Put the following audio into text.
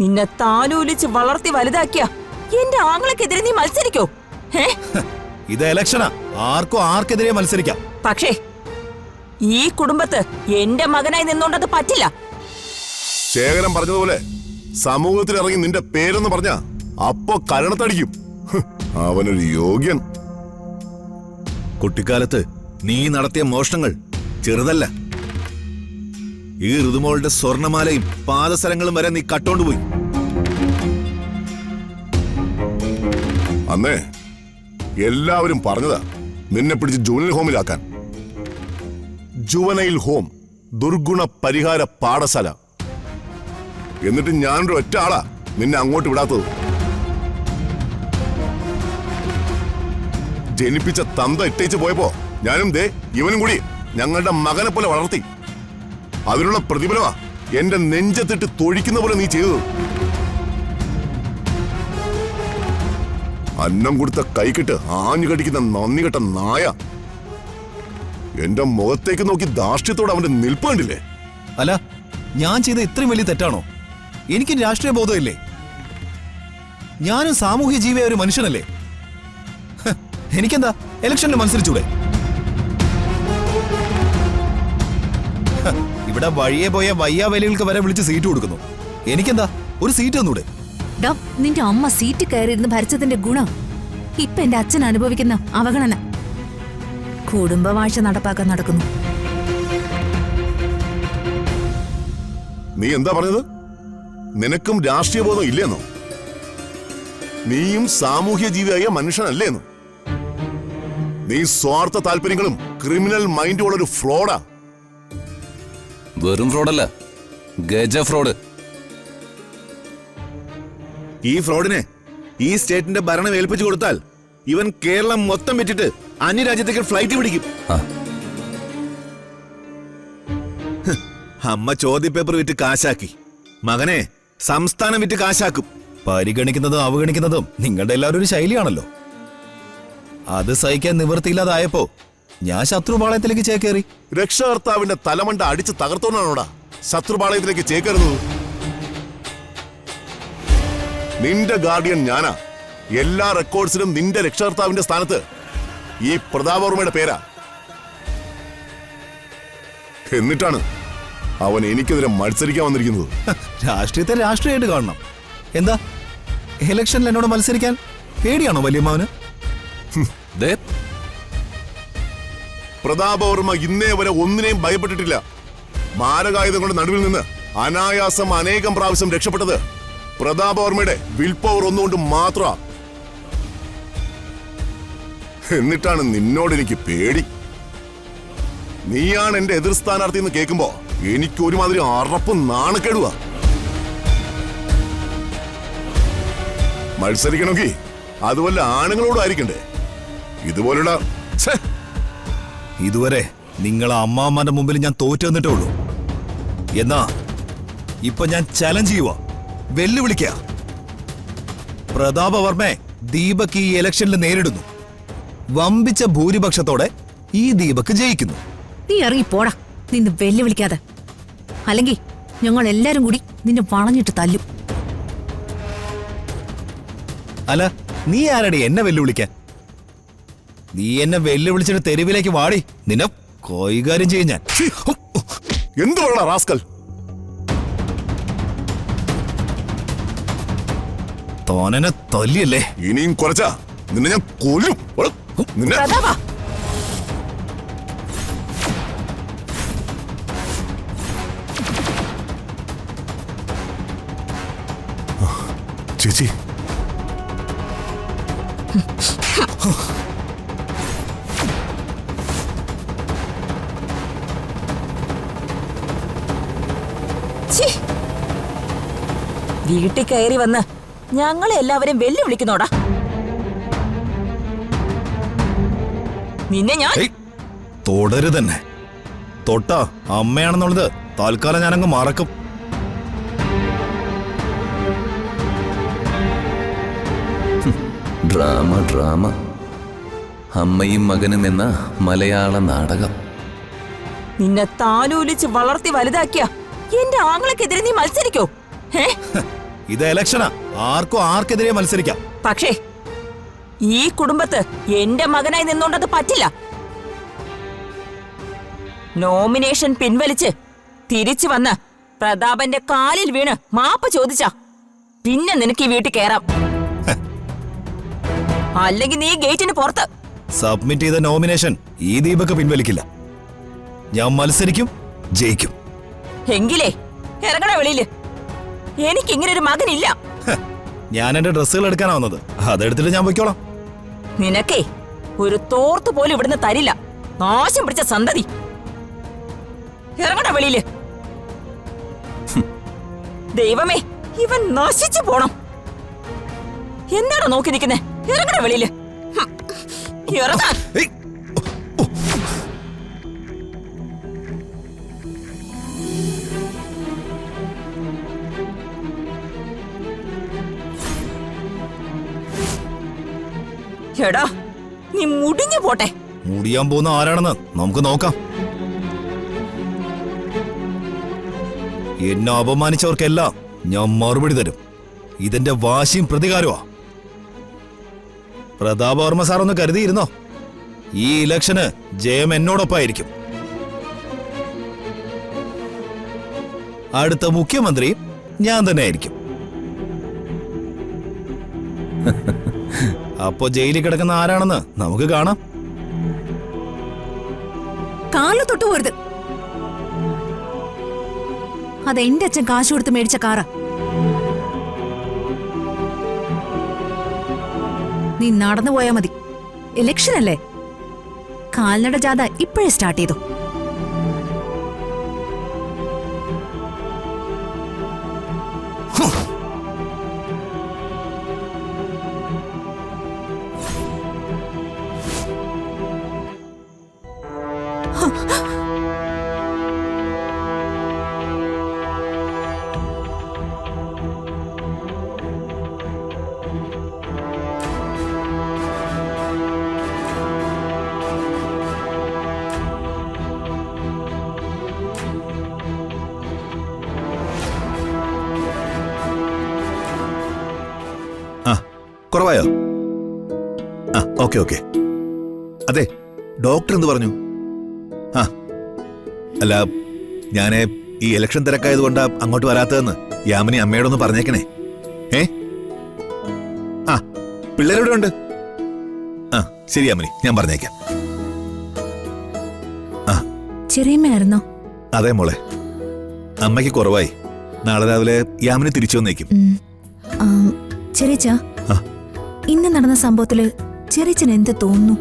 നിന്നെ താലൂലിച്ച് വളർത്തി വലുതാക്കിയ എന്റെ ആങ്ങളെക്കെതിരെ നീ മത്സരിക്കോ? ഇത് ഇലക്ഷനാ, ആർക്കും ആർക്കെതിരെ മത്സരിക്കാം. പക്ഷേ ഈ കുടുംബത്ത് എന്റെ മകനായി നിന്നോണ്ടത് പറ്റില്ല. ശേഖരൻ പറഞ്ഞതുപോലെ സമൂഹത്തിൽ ഇറങ്ങി നിന്റെ പേരെന്ന് പറഞ്ഞ അപ്പോ കരണത്തടിക്കും. അവനൊരു യോഗ്യൻ. കുട്ടിക്കാലത്ത് നീ നടത്തിയ മോഷണങ്ങൾ ചെറുതല്ല. ഈ ഋതുമോളുടെ സ്വർണമാലയും പാദസരങ്ങളും വരെ നീ കട്ടോണ്ടുപോയി. അന്നേ എല്ലാവരും പറഞ്ഞതാ നിന്നെ പിടിച്ച് ജുവനൈൽ ഹോമിലാക്കാൻ. ജുവനൈൽ ഹോം ദുർഗുണ പരിഹാര പാഠശാല. എന്നിട്ട് ഞാനൊരു ഒറ്റ ആളാ നിന്നെ അങ്ങോട്ട് വിടാത്തത്. ജനിപ്പിച്ച തന്ത ഇട്ടേച്ച് പോയപ്പോ ഞാനും ദേ ഇവനും കൂടി ഞങ്ങളുടെ മകനെ പോലെ വളർത്തി. അതിനുള്ള പ്രതിഫലമാ എന്റെ നെഞ്ചത്തിട്ട് തൊഴിക്കുന്ന പോലെ നീ ചെയ്തത്. അന്നം കൊടുത്ത കൈക്കിട്ട് ആഞ്ഞു കടിക്കുന്ന നന്ദി കെട്ട നായ. എന്റെ മുഖത്തേക്ക് നോക്കി ധാർഷ്ട്യത്തോടെ അവന്റെ നിൽപ്പ് കണ്ടില്ലേ? അല്ല, ഞാൻ ചെയ്ത ഇത്രയും വലിയ തെറ്റാണോ? എനിക്ക് രാഷ്ട്രീയ ബോധമില്ലേ? ഞാനും സാമൂഹ്യ ജീവിയായ ഒരു മനുഷ്യനല്ലേ? എനിക്കെന്താ ഇലക്ഷനിൽ മത്സരിച്ചൂടെ? ഇവിടെ വഴിയെ പോയ വയ്യാവലികൾക്ക് വരെ വിളിച്ച് സീറ്റ് കൊടുക്കുന്നു. എനിക്കെന്താ ഒരു സീറ്റ് തന്നൂടെ? നിന്റെ അമ്മ സീറ്റ് കയറിയിരുന്ന് ഭരിച്ചതിന്റെ ഗുണം ഇപ്പൊ എന്റെ അച്ഛൻ അനുഭവിക്കുന്ന അവഗണന. കുടുംബവാഴ്ച നടപ്പാക്കാൻ നടക്കുന്നു. നീ എന്താ പറഞ്ഞത്? നിനക്കും രാഷ്ട്രീയ ബോധം ഇല്ലെന്നോ? നീയും സാമൂഹ്യ ജീവിയായ മനുഷ്യനല്ലേന്നോ? നീ സ്വാർത്ഥ താല്പര്യങ്ങളും ക്രിമിനൽ മൈൻഡും ഉള്ളൊരു ഫ്രോഡാ. വെറും ഫ്രോഡല്ല, ഗജ ഫ്രോഡ്. ഈ ഫ്രോഡിനെ ഈ സ്റ്റേറ്റിന്റെ ഭരണം ഏൽപ്പിച്ചു കൊടുത്താൽ ഇവൻ കേരളം മൊത്തം വിറ്റിട്ട് അന്യരാജ്യത്തേക്ക് ഫ്ലൈറ്റ് പിടിക്കും. അമ്മ ചോദ്യപേപ്പർ വിറ്റ് കാശാക്കി, മകനെ സംസ്ഥാനം വിറ്റ് കാശാക്കും. പരിഗണിക്കുന്നതും അവഗണിക്കുന്നതും നിങ്ങളുടെ എല്ലാവരും ഒരു ശൈലിയാണല്ലോ. അത് സഹിക്കാൻ നിവൃത്തിയില്ലാതായപ്പോ ഞാൻ ശത്രുപാളയത്തിലേക്ക് ചേക്കേറി. രക്ഷകർത്താവിന്റെ തലമണ്ട അടിച്ച് തകർത്തോന്നാണോടാ ശത്രുപാളയത്തിലേക്ക് ചേക്കരുന്നത്? നിന്റെ ഗാർഡിയൻ ഞാനാ. എല്ലാ റെക്കോർഡ്സിലും നിന്റെ രക്ഷകർത്താവിന്റെ സ്ഥാനത്ത് ഈ പ്രതാപവർമ്മയുടെ പേരാ. എന്നിട്ടാണ് അവൻ എനിക്കെതിരെ മത്സരിക്കാൻ വന്നിരിക്കുന്നത്. രാഷ്ട്രീയത്തെ രാഷ്ട്രീയമായിട്ട് കാണണം. എന്താ ഇലക്ഷനിൽ എന്നോട് മത്സരിക്കാൻ പേടിയാണോ വല്യമ്മാവന്? പ്രതാപവർമ്മ ഇന്നേ വരെ ഒന്നിനെയും ഭയപ്പെട്ടിട്ടില്ല. മാരകായുധങ്ങളുടെ നടുവിൽ നിന്ന് അനായാസം അനേകം പ്രാവശ്യം രക്ഷപ്പെട്ടത് പ്രതാപവർമ്മയുടെ വിൽ പവർ ഒന്നുകൊണ്ട് മാത്ര. എന്നിട്ടാണ് നിന്നോട് എനിക്ക് പേടി. നീയാണ് എന്റെ എതിർ സ്ഥാനാർത്ഥി എന്ന് കേൾക്കുമ്പോ എനിക്ക് ഒരുമാതിരി അറപ്പും നാണക്കേടുവാ. മത്സരിക്കണമെങ്കിൽ അതുപോലെ ആണുങ്ങളോടും ആയിരിക്കണ്ടേ? ഇതുപോലുള്ള ഇതുവരെ നിങ്ങളെ അമ്മാമ്മന്റെ മുമ്പിൽ ഞാൻ തോറ്റു വന്നിട്ടേ ഉള്ളൂ. എന്നാ ഇപ്പൊ ഞാൻ ചലഞ്ച് ചെയ്യുക, വെല്ലുവിളിക്ക. പ്രതാപവർമ്മയെ ദീപക് ഈ ഇലക്ഷനിൽ നേരിടുന്നു. വമ്പിച്ച ഭൂരിപക്ഷത്തോടെ ഈ ദീപക് ജയിക്കുന്നു. നീ ഇറങ്ങി പോടാ, നിന്ന് വെല്ലുവിളിക്കാതെ. അല്ലെങ്കിൽ ഞങ്ങൾ എല്ലാരും കൂടി നിന്നെ വളഞ്ഞിട്ട് തല്ലും. അല്ല, നീ ആരടി എന്നെ വെല്ലുവിളിക്കാൻ? നീ എന്നെ വെല്ലുവിളിച്ചിട്ട് തെരുവിലേക്ക് വാടി, നിന്നെ കൈകാര്യം ചെയ്യും ഞാൻ. എന്ത് പറയണ റാസ്കൽ? തോനനെ തല്ലിയല്ലേ? ഇനിയും കുറച്ചാ നിന്നെ ഞാൻ കൊല്ലും. നിന്നെ ചേച്ചി, വീട്ടിൽ കയറി വന്ന് ഞങ്ങളെ എല്ലാവരും വെല്ലുവിളിക്കുന്നോടാ. നിന്നെ ഞാൻ തുടരുതന്നെ. തൊട്ടാ അമ്മയാണെന്നുള്ളത് തൽക്കാലം ഞാനങ്ങ് മറക്കും. Drama drama. അമ്മയും മകനും എന്ന മലയാള നാടകം. നിന്നെ താലൂലിച്ച് വളർത്തി വലുതാക്കിയ എന്റെ ആങ്ങളെക്കെതിരെ നീ മത്സരിക്കോ? ഇത് ഇലക്ഷനാ, ആർക്കും ആർക്കെതിരെ മത്സരിക്കാം. പക്ഷേ ഈ കുടുംബത്ത് എന്റെ മകനായി നിന്നോണ്ടത് പറ്റില്ല. നോമിനേഷൻ പിൻവലിച്ച് തിരിച്ചു വന്ന് പ്രതാപന്റെ കാലിൽ വീണ് മാപ്പ് ചോദിച്ച പിന്നെ നിനക്ക് ഈ വീട്ടിൽ കയറാം. അല്ലെങ്കിൽ നീ ഗേറ്റിന് പുറത്ത്. സബ്മിറ്റ് ചെയ്ത നോമിനേഷൻ ഈ ദീപക് പിൻവലിക്കില്ല. ഞാൻ മത്സരിക്കും, ജയിക്കും. എങ്കിലേ ഇറങ്ങണ വെളിയില്. എനിക്കിങ്ങനെ ഒരു മകനില്ല. ഞാൻ എന്റെ ഡ്രസ്സുകൾ എടുക്കാനാ വന്നത്, അതെടുത്തിട്ട് ഞാൻ പൊയ്ക്കോളാം. നിനക്കേ ഒരു തോർത്ത് പോലും ഇവിടുന്ന് തരില്ല. നാശം പിടിച്ച സന്തതി. ഇറങ്ങണ വെളിയില്. ദൈവമേ, ഇവൻ നശിച്ചു പോണം. എന്താണോ നോക്കി നിൽക്കുന്നേ? ഇറങ്ങണ വെളിയില്. ഇറങ്ങാൻ. ഏയ്! എടാ, നീ മുടിഞ്ഞു പോട്ടെ. മുടിയാൻ പോകുന്ന ആരാണെന്ന് നമുക്ക് നോക്കാം. എന്നെ അപമാനിച്ചവർക്കെല്ലാം ഞാൻ മറുപടി തരും. ഇതിന്റെ വാശിയും പ്രതികാരമാ. പ്രതാപവർമ്മ സാർ ഒന്ന് കരുതിയിരുന്നോ, ഈ ഇലക്ഷന് ജയം എന്നോടൊപ്പമായിരിക്കും. അടുത്ത മുഖ്യമന്ത്രി ഞാൻ തന്നെ ആയിരിക്കും. അപ്പോ ജയിലിൽ കിടക്കുന്ന ആരാണെന്ന് നമുക്ക് കാണാം. കാല് തൊട്ടു പോരുത്. അതെന്റെ അച്ഛൻ കാശ് കൊടുത്ത് മേടിച്ച കാറാ. നീ നടന്നു പോയാ മതി. ഇലക്ഷൻ അല്ലേ? കാൽനട ജാഥ ഇപ്പോഴേ സ്റ്റാർട്ട് ചെയ്തു. കുറവായോ? ആ, ഓക്കെ ഓക്കെ. അതെ, ഡോക്ടർ എന്ത് പറഞ്ഞു? ആ, അല്ല, ഞാന് ഈ ഇലക്ഷൻ തിരക്കായതുകൊണ്ടാ അങ്ങോട്ട് വരാത്തതെന്ന് യാമിനി അമ്മയോടൊന്ന് പറഞ്ഞേക്കണേ. ആ, പിള്ളേരെവിടെ ഉണ്ട്? ആ, ശരി യാമിനി, ഞാൻ പറഞ്ഞേക്കാം. ആ, ചെറിയമ്മയായിരുന്നോ? അതെ മോളെ, അമ്മയ്ക്ക് കുറവായി. നാളെ രാവിലെ യാമിനി തിരിച്ചു വന്നേക്കും. ചെറിയച്ച, ആ. ഇന്ന് നടന്ന സംഭവത്തില് ചെറിയച്ചന് എന്ത് തോന്നുന്നു?